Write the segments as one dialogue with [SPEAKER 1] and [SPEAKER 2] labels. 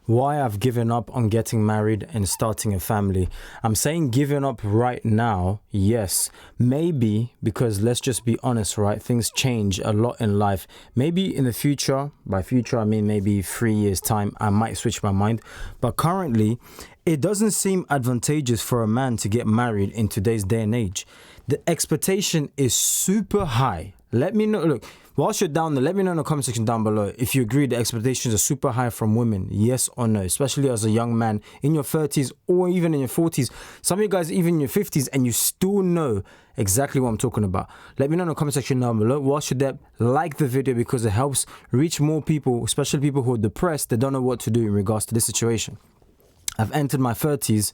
[SPEAKER 1] why I've given up on getting married and starting a family. I'm saying giving up right now, yes. Maybe because let's just be honest, right? Things change a lot in life. Maybe in the future, by future I mean maybe 3 years time, I might switch my mind. But currently, it doesn't seem advantageous for a man to get married in today's day and age. The expectation is super high. Let me know. Look, whilst you're down there, let me know in the comment section down below if you agree the expectations are super high from women, yes or no, especially as a young man in your 30s or even in your 40s. Some of you guys even in your 50s and you still know exactly what I'm talking about. Let me know in the comment section down below. Whilst you're there, like the video because it helps reach more people, especially people who are depressed, they don't know what to do in regards to this situation. I've entered my 30s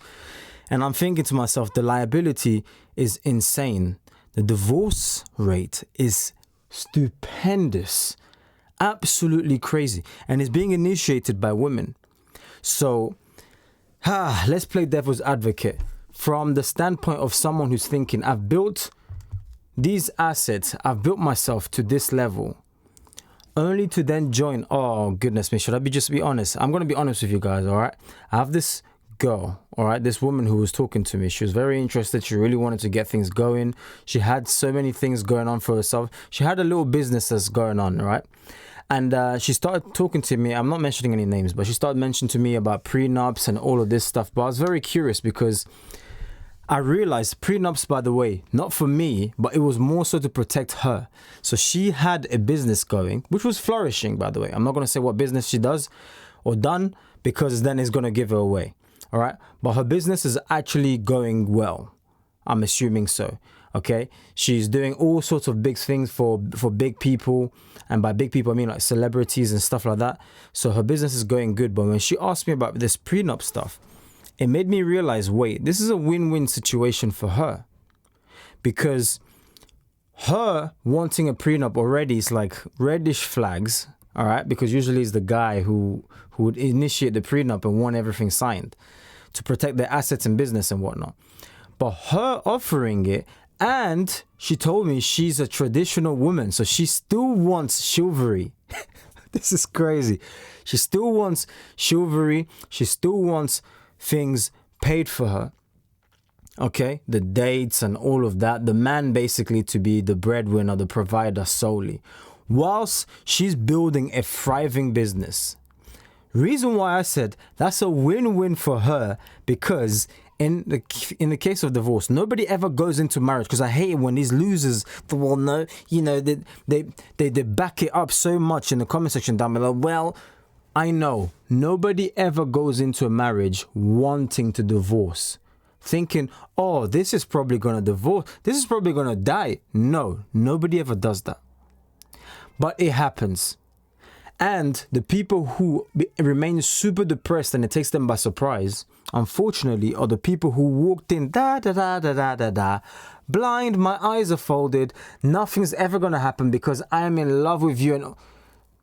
[SPEAKER 1] and I'm thinking to myself, the liability is insane. The divorce rate is stupendous, absolutely crazy, and it's being initiated by women. So, let's play devil's advocate from the standpoint of someone who's thinking, I've built these assets, I've built myself to this level, only to then join. Oh goodness me, should I just be honest? I'm going to be honest with you guys, all right? I have this girl, all right, this woman who was talking to me. She was very interested. She really wanted to get things going. She had so many things going on for herself. She had a little business that's going on, right? And she started talking to me. I'm not mentioning any names, but she started mentioning to me about prenups and all of this stuff. But I was very curious because I realized prenups, by the way, not for me, but it was more so to protect her. So she had a business going, which was flourishing, by the way. I'm not going to say what business she does or done because then it's going to give her away. All right. But her business is actually going well. I'm assuming so. OK, she's doing all sorts of big things for big people. And by big people, I mean like celebrities and stuff like that. So her business is going good. But when she asked me about this prenup stuff, it made me realize, wait, this is a win-win situation for her. Because her wanting a prenup already is like reddish flags. All right. Because usually it's the guy who would initiate the prenup and want everything signed to protect their assets and business and whatnot. But her offering it, and she told me she's a traditional woman, so she still wants chivalry. This is crazy. She still wants chivalry. She still wants things paid for her. Okay, the dates and all of that. The man basically to be the breadwinner, the provider solely, whilst she's building a thriving business. Reason why I said that's a win-win for her, because in the case of divorce, nobody ever goes into marriage, because I hate it when these losers, well, no, you know, they back it up so much in the comment section down below. Well, I know nobody ever goes into a marriage wanting to divorce, thinking, oh, this is probably going to divorce, this is probably going to die. No, nobody ever does that. But it happens. And the people who remain super depressed and it takes them by surprise, unfortunately, are the people who walked in, blind, my eyes are folded, nothing's ever going to happen because I am in love with you, and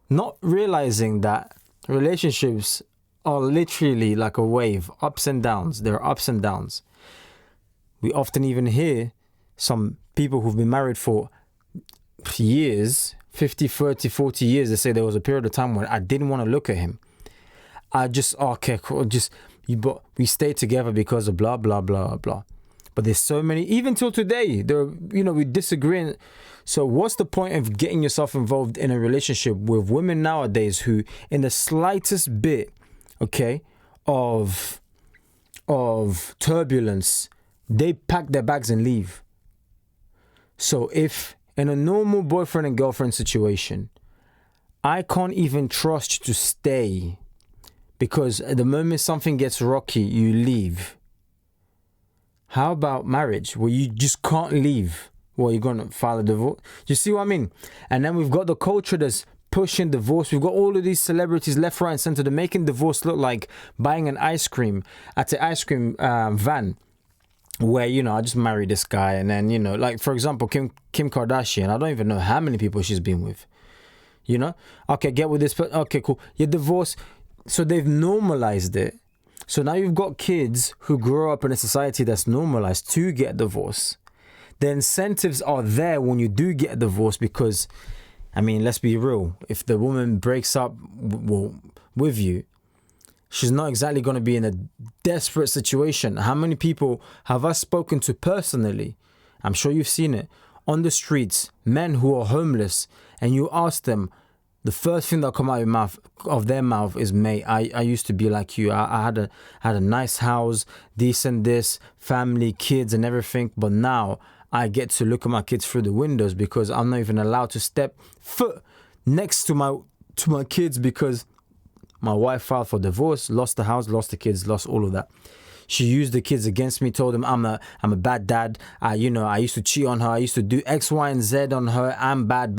[SPEAKER 1] not realizing that relationships are literally like a wave, ups and downs. There are ups and downs. We often even hear some people who've been married for years, 50, 30, 40 years, they say there was a period of time when I didn't want to look at him. I just, okay, cool, but we stayed together because of blah, blah, blah, blah. But there's so many, even till today, we disagree. So what's the point of getting yourself involved in a relationship with women nowadays who, in the slightest bit, okay, of turbulence, they pack their bags and leave? So if in a normal boyfriend and girlfriend situation, I can't even trust you to stay because at the moment something gets rocky, you leave. How about marriage where you just can't leave? Well, you're going to file a divorce. You see what I mean? And then we've got the culture that's pushing divorce. We've got all of these celebrities left, right and center. They're making divorce look like buying an ice cream at the ice cream van. Where, I just married this guy and then, like, for example, Kim Kardashian, I don't even know how many people she's been with, Okay, get with this, but okay, cool. You're divorced. So they've normalized it. So now you've got kids who grow up in a society that's normalized to get divorced. The incentives are there when you do get a divorce because, I mean, let's be real. If the woman breaks up with you, She's not exactly going to be in a desperate situation. How many people have I spoken to personally? I'm sure you've seen it on the streets, men who are homeless, and you ask them, the first thing that come out of their mouth is, mate, I used to be like you. I had a nice house, decent this, family, kids and everything. But now I get to look at my kids through the windows because I'm not even allowed to step foot next to my kids because my wife filed for divorce, lost the house, lost the kids, lost all of that. She used the kids against me, told them I'm a bad dad. I used to cheat on her. I used to do X, Y, and Z on her. I'm bad.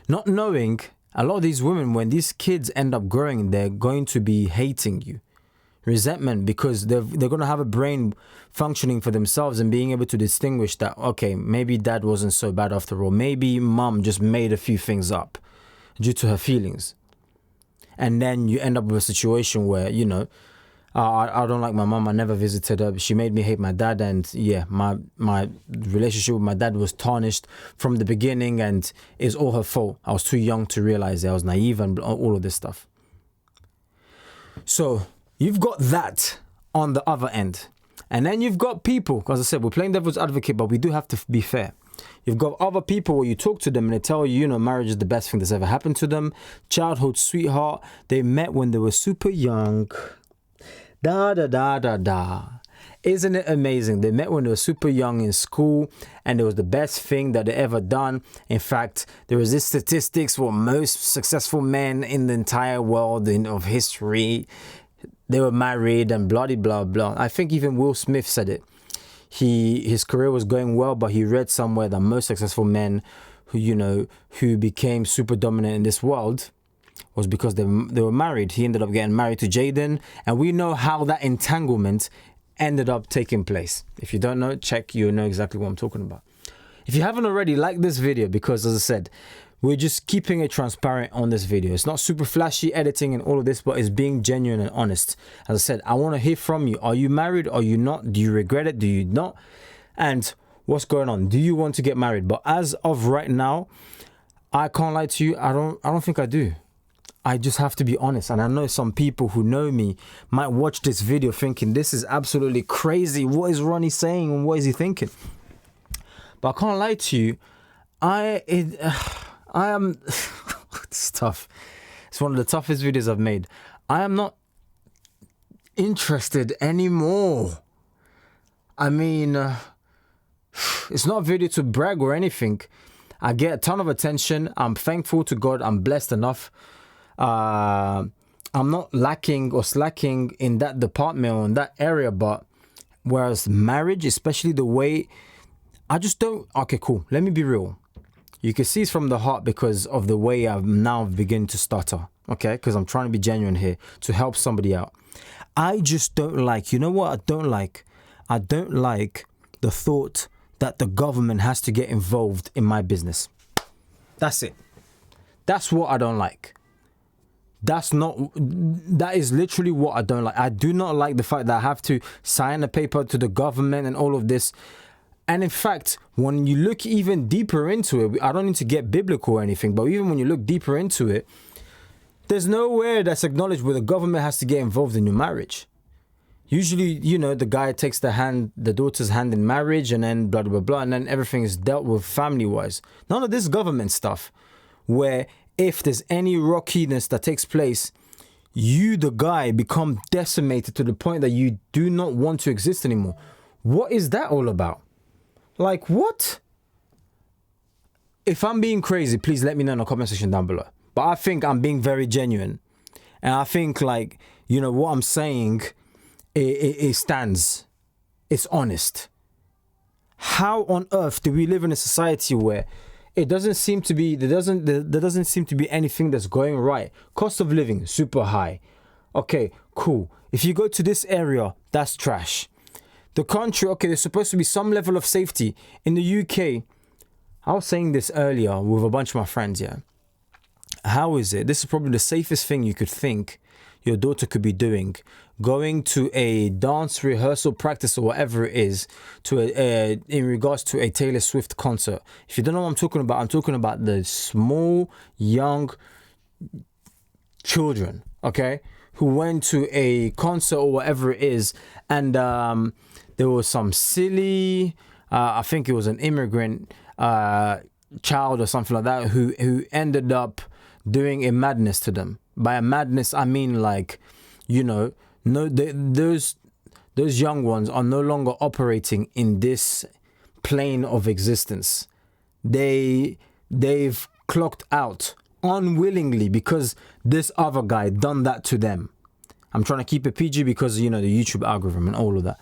[SPEAKER 1] Not knowing, a lot of these women, when these kids end up growing, they're going to be hating you. Resentment, because they're going to have a brain functioning for themselves and being able to distinguish that, okay, maybe dad wasn't so bad after all. Maybe mom just made a few things up due to her feelings. And then you end up with a situation where, I don't like my mom. I never visited her. She made me hate my dad. And yeah, my relationship with my dad was tarnished from the beginning and it's all her fault. I was too young to realize it. I was naive and all of this stuff. So you've got that on the other end. And then you've got people, as I said, we're playing devil's advocate, but we do have to be fair. You've got other people where you talk to them and they tell you, marriage is the best thing that's ever happened to them. Childhood sweetheart. They met when they were super young. Isn't it amazing? They met when they were super young in school and it was the best thing that they ever done. In fact, there was this statistics for most successful men in the entire world of history. They were married and blah, blah, blah. I think even Will Smith said it. His career was going well, but he read somewhere that most successful men who became super dominant in this world was because they were married. He ended up getting married to Jaden, and we know how that entanglement ended up taking place. If you don't know, check, you know exactly what I'm talking about. If you haven't already, like this video, because as I said, we're just keeping it transparent on this video. It's not super flashy editing and all of this, but it's being genuine and honest. As I said, I want to hear from you. Are you married? Are you not? Do you regret it? Do you not? And what's going on? Do you want to get married? But as of right now, I can't lie to you. I don't think I do. I just have to be honest. And I know some people who know me might watch this video thinking this is absolutely crazy. What is Ronnie saying and what is he thinking? But I can't lie to you. I am, it's tough. It's one of the toughest videos I've made. I am not interested anymore. I mean, it's not a video to brag or anything. I get a ton of attention. I'm thankful to God. I'm blessed enough. I'm not lacking or slacking in that department or in that area, but whereas marriage, especially the way, I just don't, okay, cool. Let me be real. You can see it's from the heart because of the way I'm now beginning to stutter, okay? Because I'm trying to be genuine here to help somebody out. I just don't like, you know what I don't like? I don't like the thought that the government has to get involved in my business. That's it. That's what I don't like. That is literally what I don't like. I do not like the fact that I have to sign a paper to the government and all of this. And in fact, when you look even deeper into it, I don't need to get biblical or anything, but even when you look deeper into it, there's nowhere that's acknowledged where the government has to get involved in your marriage. Usually, the guy takes the daughter's hand in marriage and then blah, blah, blah, and then everything is dealt with family-wise. None of this government stuff where if there's any rockiness that takes place, you, the guy, become decimated to the point that you do not want to exist anymore. What is that all about? Like, what? If I'm being crazy, please let me know in the comment section down below. But I think I'm being very genuine. And I think, like, what I'm saying, it stands. It's honest. How on earth do we live in a society where it doesn't seem to be, there doesn't seem to be anything that's going right? Cost of living, super high. Okay, cool. If you go to this area, that's trash. The country, okay, there's supposed to be some level of safety. In the UK, I was saying this earlier with a bunch of my friends, yeah. How is it? This is probably the safest thing you could think your daughter could be doing. Going to a dance rehearsal practice or whatever it is in regards to a Taylor Swift concert. If you don't know what I'm talking about the small, young children, okay, who went to a concert or whatever it is, and there was some silly, I think it was an immigrant child or something like that, who ended up doing a madness to them. By a madness, I mean, like, you know, those young ones are no longer operating in this plane of existence. They've clocked out unwillingly because this other guy done that to them. I'm trying to keep it PG because, you know, the YouTube algorithm and all of that.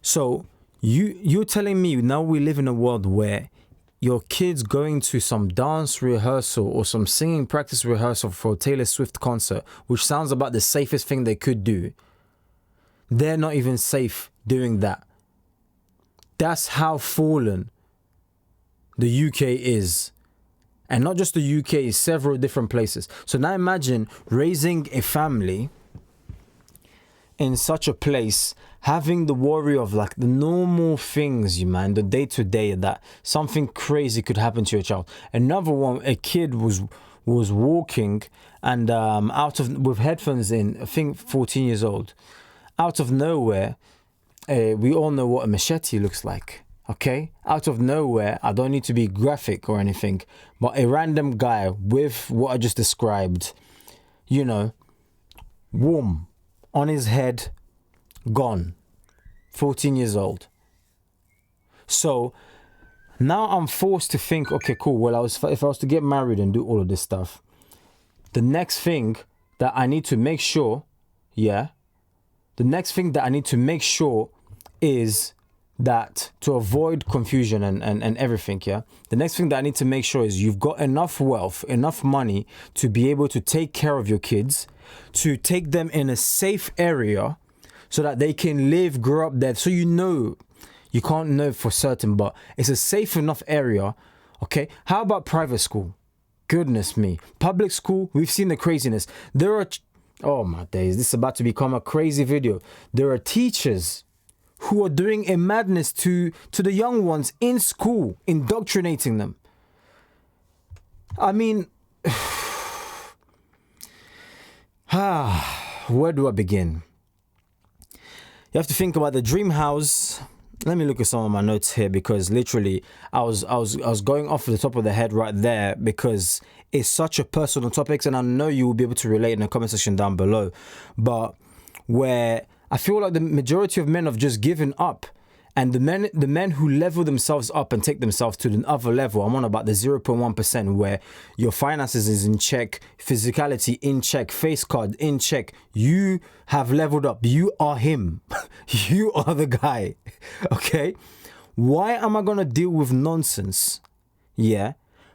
[SPEAKER 1] So you're telling me now we live in a world where your kids going to some dance rehearsal or some singing practice rehearsal for a Taylor Swift concert, which sounds about the safest thing they could do, they're not even safe doing that. That's how fallen the UK is. And not just the UK, several different places. So now imagine raising a family in such a place, having the worry of like the normal things, the day-to-day, that something crazy could happen to your child. Another one, a kid was walking and with headphones in, I think 14 years old. Out of nowhere, we all know what a machete looks like, okay? Out of nowhere, I don't need to be graphic or anything, but a random guy with what I just described, you know, warm on his head, gone, 14 years old. So now I'm forced to think, okay, cool, well, if I was to get married and do all of this stuff, the next thing that I need to make sure, is that to avoid confusion and everything, the next thing that I need to make sure is you've got enough wealth, enough money to be able to take care of your kids, to take them in a safe area so that they can live, grow up there. So you can't know for certain, but it's a safe enough area, okay? How about private school? Goodness me. Public school, we've seen the craziness. Oh my days, this is about to become a crazy video. There are teachers who are doing a madness to the young ones in school, indoctrinating them. I mean, where do I begin? You have to think about the dream house. Let me look at some of my notes here, because literally I was going off the top of the head right there, because it's such a personal topic, and I know you will be able to relate in the comment section down below. But where I feel like the majority of men have just given up, and the men who level themselves up and take themselves to the other level, I'm on about the 0.1%, where your finances is in check, physicality in check, face card in check. You have leveled up. You are him. You are the guy. Okay? Why am I gonna deal with nonsense?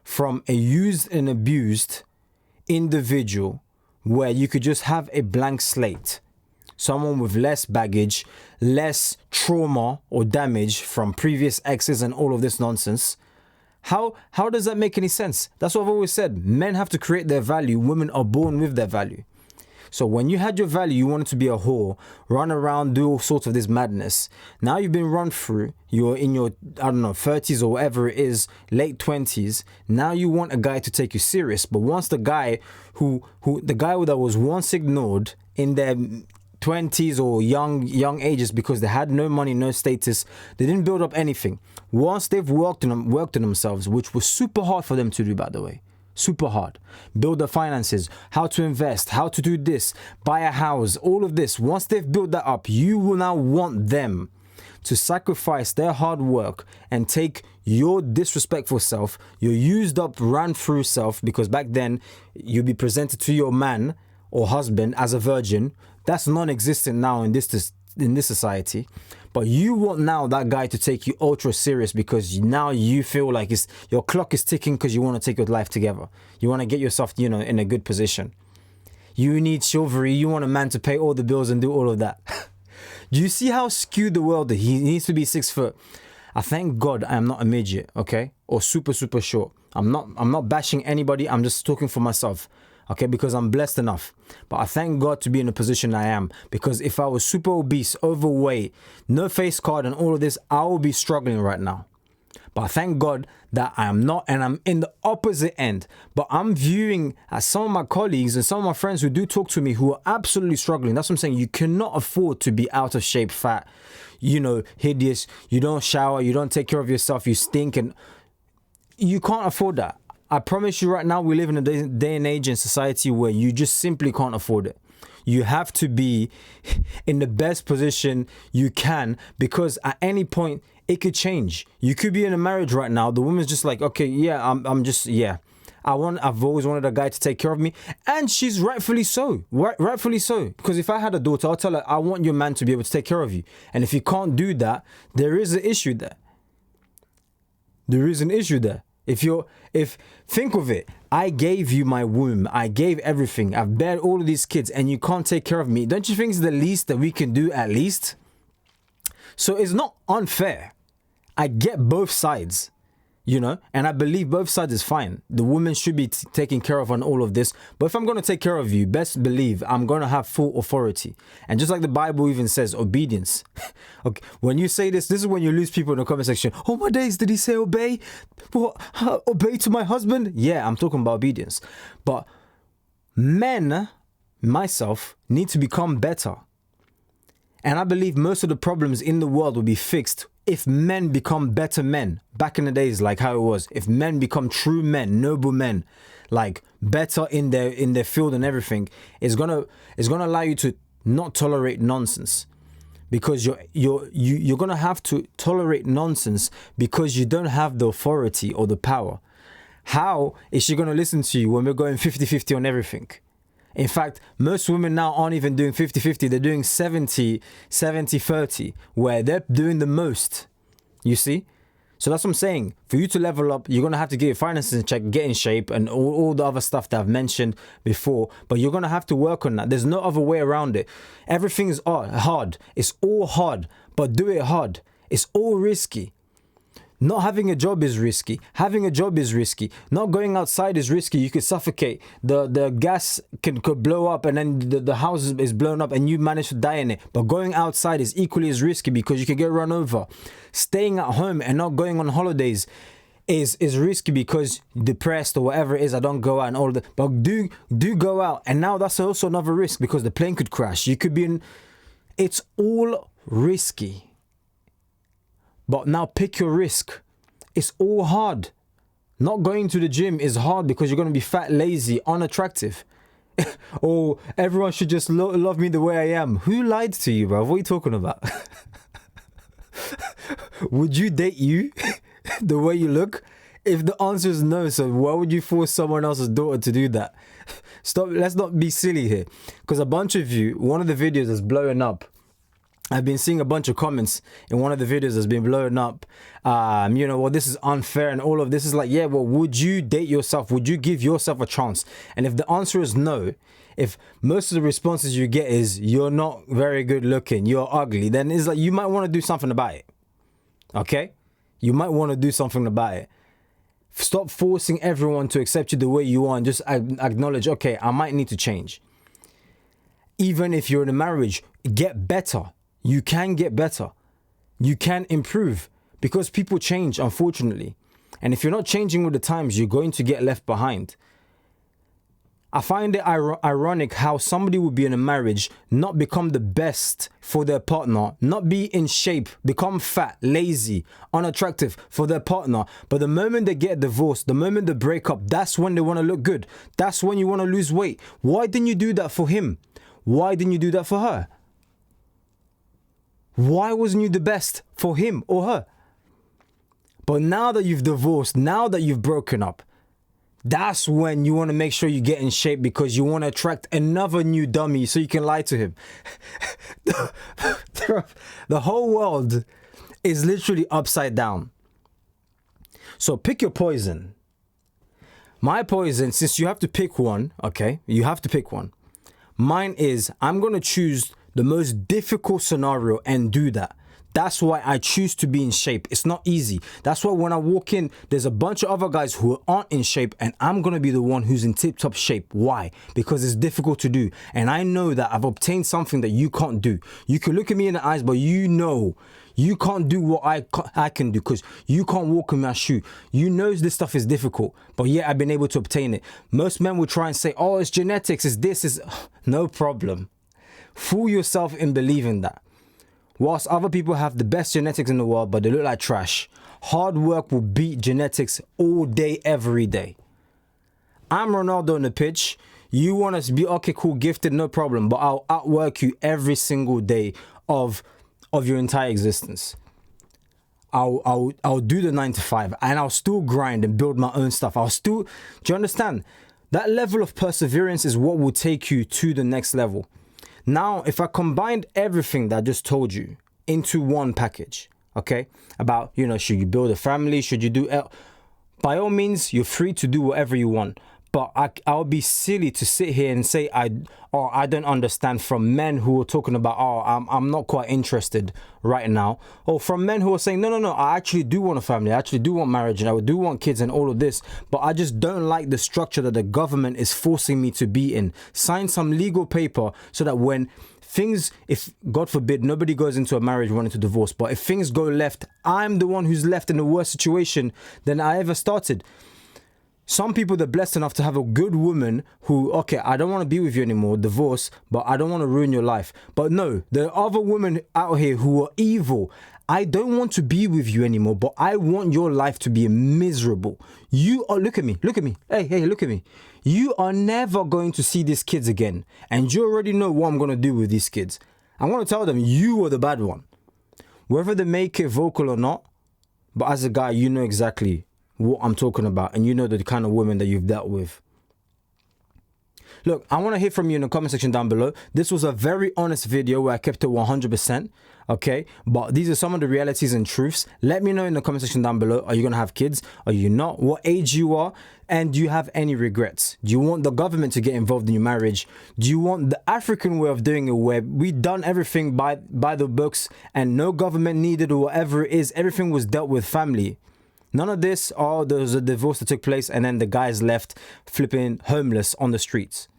[SPEAKER 1] From a used and abused individual where you could just have a blank slate? Someone with less baggage, less trauma or damage from previous exes and all of this nonsense. How does that make any sense? That's what I've always said. Men have to create their value. Women are born with their value. So when you had your value, you wanted to be a whore, run around, do all sorts of this madness. Now you've been run through, you're in your, 30s or whatever it is, late 20s. Now you want a guy to take you serious. But once the guy that was once ignored in their 20s or young ages because they had no money, no status, they didn't build up anything. Once they've worked on themselves, which was super hard for them to do, by the way, super hard, build their finances, how to invest, how to do this, buy a house, all of this. Once they've built that up, you will now want them to sacrifice their hard work and take your disrespectful self, your used up, ran through self, because back then you'd be presented to your man or husband as a virgin. That's non-existent now in this society. But you want now that guy to take you ultra serious, because now you feel like your clock is ticking, because you want to take your life together. You want to get yourself, in a good position. You need chivalry. You want a man to pay all the bills and do all of that. Do you see how skewed the world is? He needs to be 6 foot. I thank God I am not a midget, okay? Or super, super short. I'm not bashing anybody. I'm just talking for myself. Okay, because I'm blessed enough. But I thank God to be in the position I am, because if I was super obese, overweight, no face card and all of this, I would be struggling right now. But thank God that I am not, and I'm in the opposite end. But I'm viewing as some of my colleagues and some of my friends who do talk to me who are absolutely struggling. That's what I'm saying. You cannot afford to be out of shape, fat, hideous. You don't shower, you don't take care of yourself, you stink, and you can't afford that. I promise you right now, we live in a day and age in society where you just simply can't afford it. You have to be in the best position you can, because at any point it could change. You could be in a marriage right now. The woman's just like, okay, yeah, I've always wanted a guy to take care of me, and she's rightfully so. Rightfully so. Because if I had a daughter, I'll tell her, I want your man to be able to take care of you. And if you can't do that, there is an issue there. There is an issue there. If think of it, I gave you my womb, I gave everything, I've bared all of these kids, and you can't take care of me. Don't you think it's the least that we can do, at least? So it's not unfair. I get both sides, and I believe both sides is fine. The woman should be taken care of on all of this. But if I'm going to take care of you, best believe I'm going to have full authority. And just like the Bible even says, obedience. Okay, when you say this is when you lose people in the comment section. Oh my days, did he say obey? What? Obey to my husband? Yeah, I'm talking about obedience. But men, myself, need to become better. And I believe most of the problems in the world will be fixed if men become better men. Back in the days, like how it was. If men become true men, noble men, like better in their field and everything, it's gonna allow you to not tolerate nonsense. Because you're gonna have to tolerate nonsense because you don't have the authority or the power. How is she gonna listen to you when we're going 50-50 on everything? In fact, most women now aren't even doing 50-50. They're doing 70-30, where they're doing the most. You see? So that's what I'm saying. For you to level up, you're going to have to get your finances in check, get in shape, and all the other stuff that I've mentioned before. But you're going to have to work on that. There's no other way around it. Everything is hard. It's all hard. But do it hard. It's all risky. Not having a job is risky. Having a job is risky. Not going outside is risky. You could suffocate. The gas could blow up, and then the house is blown up and you manage to die in it. But going outside is equally as risky because you can get run over. Staying at home and not going on holidays is risky because depressed or whatever it is. I don't go out and all that. But do go out. And now that's also another risk because the plane could crash. You could be in... It's all risky. But now pick your risk. It's all hard. Not going to the gym is hard because you're going to be fat, lazy, unattractive. Or everyone should just love me the way I am. Who lied to you, bro? What are you talking about? Would you date you the way you look? If the answer is no, so why would you force someone else's daughter to do that? Stop. Let's not be silly here. Because a bunch of you, one of the videos is blowing up. I've been seeing a bunch of comments in one of the videos that's been blowing up. Well, this is unfair and all of this is like, yeah, well, would you date yourself? Would you give yourself a chance? And if the answer is no, if most of the responses you get is you're not very good looking, you're ugly, then it's like you might want to do something about it. Okay? You might want to do something about it. Stop forcing everyone to accept you the way you are and just acknowledge, okay, I might need to change. Even if you're in a marriage, get better. You can get better. You can improve because people change, unfortunately. And if you're not changing with the times, you're going to get left behind. I find it ironic how somebody would be in a marriage, not become the best for their partner, not be in shape, become fat, lazy, unattractive for their partner. But the moment they get divorced, the moment they break up, that's when they want to look good. That's when you want to lose weight. Why didn't you do that for him? Why didn't you do that for her? Why wasn't you the best for him or her? But now that you've divorced, now that you've broken up, that's when you want to make sure you get in shape because you want to attract another new dummy so you can lie to him. The whole world is literally upside down. So pick your poison. My poison, since you have to pick one, okay? You have to pick one. Mine is, I'm going to choose the most difficult scenario and do that. That's why I choose to be in shape. It's not easy. That's why when I walk in, there's a bunch of other guys who aren't in shape, and I'm going to be the one who's in tip-top shape. Why? Because it's difficult to do. And I know that I've obtained something that you can't do. You can look at me in the eyes, but you know you can't do what I can do because you can't walk in my shoe. You know this stuff is difficult, but yet I've been able to obtain it. Most men will try and say, oh, it's genetics, it's this, is no problem. Fool yourself in believing that. Whilst other people have the best genetics in the world, but they look like trash, hard work will beat genetics all day, every day. I'm Ronaldo on the pitch. You want us to be, okay, cool, gifted, no problem, but I'll outwork you every single day of your entire existence. I'll do the 9 to 5 and I'll still grind and build my own stuff. Do you understand? That level of perseverance is what will take you to the next level. Now, if I combined everything that I just told you into one package, okay, about, you know, should you build a family? Should you do, by all means, you're free to do whatever you want. But I'll be silly to sit here and say I don't understand from men who are talking about, I'm not quite interested right now. Or from men who are saying, no, I actually do want a family. I actually do want marriage and I do want kids and all of this. But I just don't like the structure that the government is forcing me to be in. Sign some legal paper so that when things, if God forbid, nobody goes into a marriage wanting to divorce, but if things go left, I'm the one who's left in a worse situation than I ever started. Some people, they're blessed enough to have a good woman who, okay, I don't want to be with you anymore, divorce, but I don't want to ruin your life. But no, there are other women out here who are evil. I don't want to be with you anymore, but I want your life to be miserable. You are, look at me. Hey, look at me. You are never going to see these kids again. And you already know what I'm going to do with these kids. I'm going to tell them you are the bad one. Whether they make it vocal or not, but as a guy, you know exactly what I'm talking about, and you know the kind of women that you've dealt with. Look, I want to hear from you in the comment section down below. This was a very honest video where I kept it 100%, okay? But these are some of the realities and truths. Let me know in the comment section down below. Are you going to have kids? Are you not? What age you are? And do you have any regrets? Do you want the government to get involved in your marriage? Do you want the African way of doing it where we've done everything by the books and no government needed or whatever it is? Everything was dealt with family. None of this, there was a divorce that took place and then the guys left flipping homeless on the streets.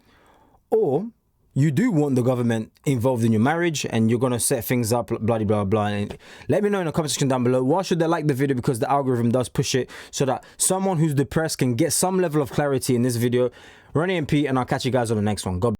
[SPEAKER 1] Or you do want the government involved in your marriage and you're going to set things up, blah, blah, blah. And let me know in the comment section down below. Why should they like the video? Because the algorithm does push it so that someone who's depressed can get some level of clarity in this video. Ronnie MP, and I'll catch you guys on the next one. God bless.